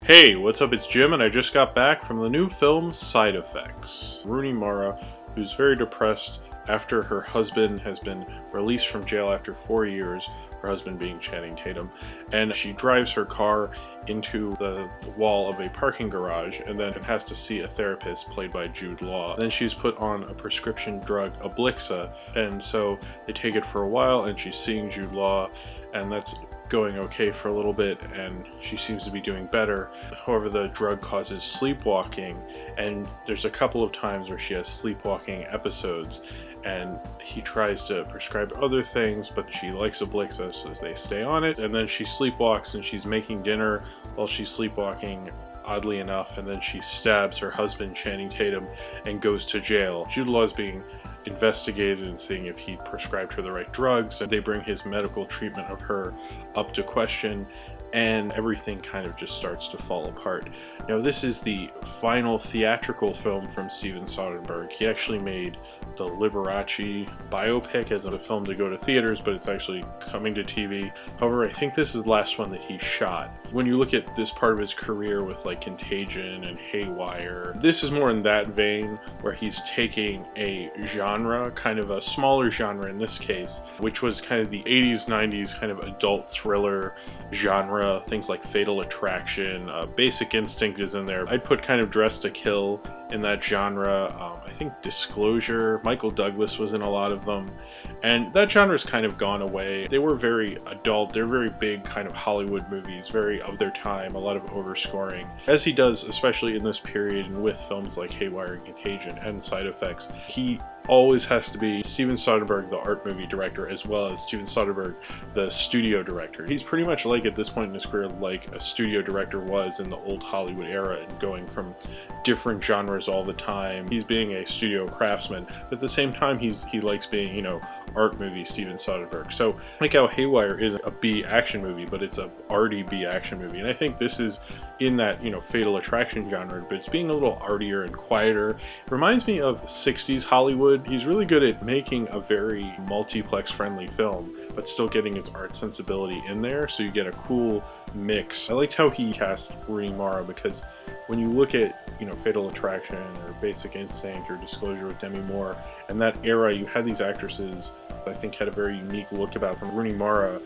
Hey, what's up? It's Jim, and I just got back from the new film Side Effects. Rooney Mara, who's very depressed after her husband has been released from jail after 4 years, her husband being Channing Tatum, and she drives her car into the wall of a parking garage and then has to see a therapist played by Jude Law. Then she's put on a prescription drug, Ablixa, and so they take it for a while and she's seeing Jude Law, and that's going okay for a little bit and she seems to be doing better. However, the drug causes sleepwalking, and there's a couple of times where she has sleepwalking episodes, and he tries to prescribe other things, but she likes Ablixa, so they stay on it. And then she sleepwalks and she's making dinner while she's sleepwalking, oddly enough, and then she stabs her husband, Channing Tatum, and goes to jail. Jude Law is being investigated and seeing if he prescribed her the right drugs, and they bring his medical treatment of her up to question, and everything kind of just starts to fall apart. Now, this is the final theatrical film from Steven Soderbergh. He actually made the Liberace biopic as a film to go to theaters, but it's actually coming to TV. However, I think this is the last one that he shot. When you look at this part of his career with like Contagion and Haywire, this is more in that vein where he's taking a genre, kind of a smaller genre in this case, which was kind of the 80s, 90s kind of adult thriller genre, things like Fatal Attraction, Basic Instinct is in there. I'd put kind of Dress to Kill in that genre. I think Disclosure, Michael Douglas was in a lot of them, and that genre's kind of gone away. They were very adult, they're very big kind of Hollywood movies, very of their time, a lot of overscoring. As he does, especially in this period and with films like Haywire and Contagion and Side Effects, he always has to be Steven Soderbergh, the art movie director, as well as Steven Soderbergh, the studio director. He's pretty much like, at this point in his career, like a studio director was in the old Hollywood era, and going from different genres all the time. He's being a studio craftsman, but at the same time he likes being, you know, art movie Steven Soderbergh. So like how Haywire is a B action movie, but it's a arty B action movie, and I think this is in that, you know, Fatal Attraction genre, but it's being a little artier and quieter. It reminds me of 60s Hollywood. He's really good at making a very multiplex friendly film, but still getting its art sensibility in there, so you get a cool mix. I liked how he cast Rooney Mara, because when you look at, you know, Fatal Attraction or Basic Instinct or Disclosure with Demi Moore, and that era, you had these actresses I think had a very unique look about them. Rooney Mara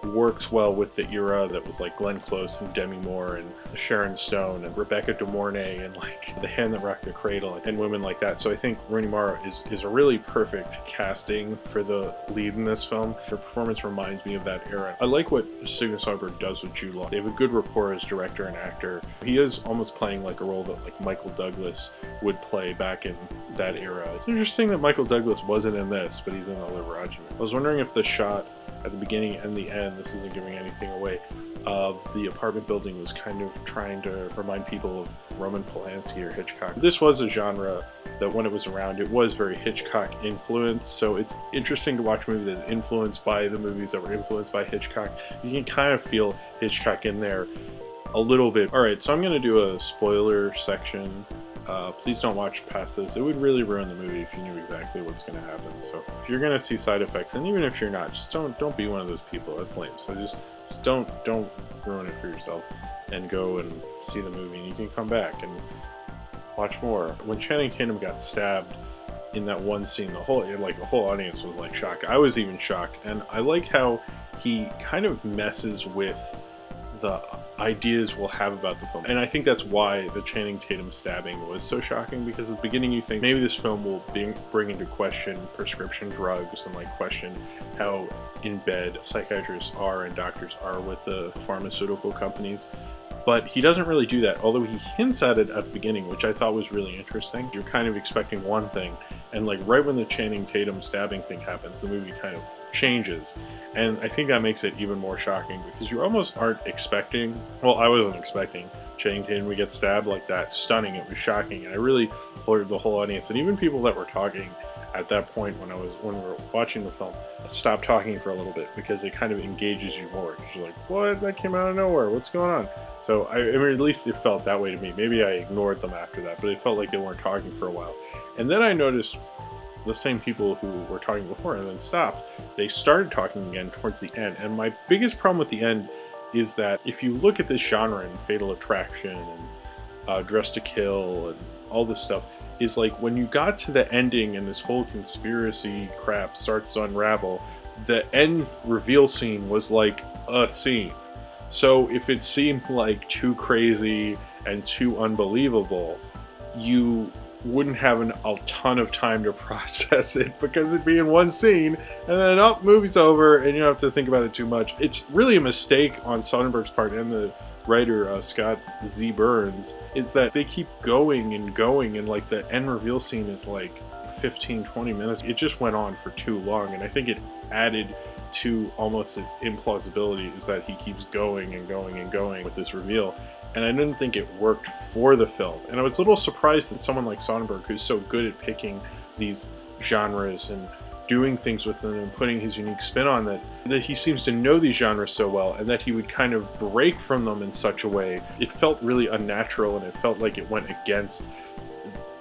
works well with the era that was like Glenn Close and Demi Moore and Sharon Stone and Rebecca De Mornay and like The Hand That Rocked the Cradle and women like that. So I think Rooney Mara is a really perfect casting for the lead in this film. Her performance reminds me of that era. I like what Steven Soderbergh does with Jude Law. They have a good rapport as director and actor. He is almost playing like a role that like Michael Douglas would play back in that era. It's interesting that Michael Douglas wasn't in this, but he's in the Liberace. I was wondering if the shot at the beginning and the end, this isn't giving anything away, of the apartment building was kind of trying to remind people of Roman Polanski or Hitchcock. This was a genre that when it was around, it was very Hitchcock influenced, so it's interesting to watch a movie that's influenced by the movies that were influenced by Hitchcock. You can kind of feel Hitchcock in there a little bit. Alright, so I'm going to do a spoiler section. Please don't watch past this. It would really ruin the movie if you knew exactly what's going to happen. So if you're going to see Side Effects, and even if you're not, just don't be one of those people. That's lame. So just don't ruin it for yourself, and go and see the movie, and you can come back and watch more. When Channing Tatum got stabbed in that one scene, the whole audience was like shocked. I was even shocked, and I like how he kind of messes with the ideas we'll have about the film, and I think that's why the Channing Tatum stabbing was so shocking, because at the beginning you think maybe this film will bring into question prescription drugs and like question how in bed psychiatrists are and doctors are with the pharmaceutical companies. But he doesn't really do that, although he hints at it at the beginning, which I thought was really interesting. You're kind of expecting one thing, and like right when the Channing Tatum stabbing thing happens, the movie kind of changes. And I think that makes it even more shocking, because you almost aren't expecting, well, I wasn't expecting Channing Tatum to get stabbed like that. Stunning, it was shocking, and I really ordered the whole audience, and even people that were talking at that point when we were watching the film, stop talking for a little bit, because it kind of engages you more. You're like, what? That came out of nowhere. What's going on? So I mean, at least it felt that way to me. Maybe I ignored them after that, but it felt like they weren't talking for a while. And then I noticed the same people who were talking before and then stopped. They started talking again towards the end. And my biggest problem with the end is that if you look at this genre and Fatal Attraction and Dress to Kill and all this stuff, is like when you got to the ending and this whole conspiracy crap starts to unravel, the end reveal scene was like a scene. So if it seemed like too crazy and too unbelievable, you wouldn't have a ton of time to process it because it'd be in one scene and then movie's over and you don't have to think about it too much. It's really a mistake on Soderbergh's part and the writer Scott Z. Burns, is that they keep going and going, and like the end reveal scene is like 15-20 minutes. It just went on for too long, and I think it added to almost its implausibility, is that he keeps going and going and going with this reveal. And I didn't think it worked for the film. And I was a little surprised that someone like Soderbergh, who's so good at picking these genres and doing things with them and putting his unique spin on that he seems to know these genres so well, and that he would kind of break from them in such a way. It felt really unnatural, and it felt like it went against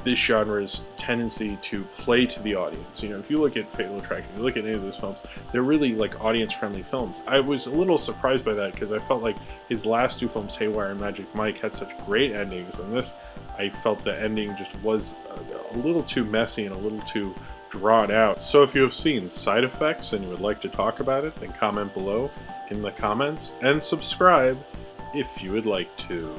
this genre's tendency to play to the audience. You know, if you look at Fatal Attraction, you look at any of those films, they're really like audience-friendly films. I was a little surprised by that because I felt like his last two films, Haywire and Magic Mike, had such great endings, and this, I felt the ending just was a little too messy and a little too drawn out. So if you have seen Side Effects and you would like to talk about it, then comment below in the comments and subscribe if you would like to.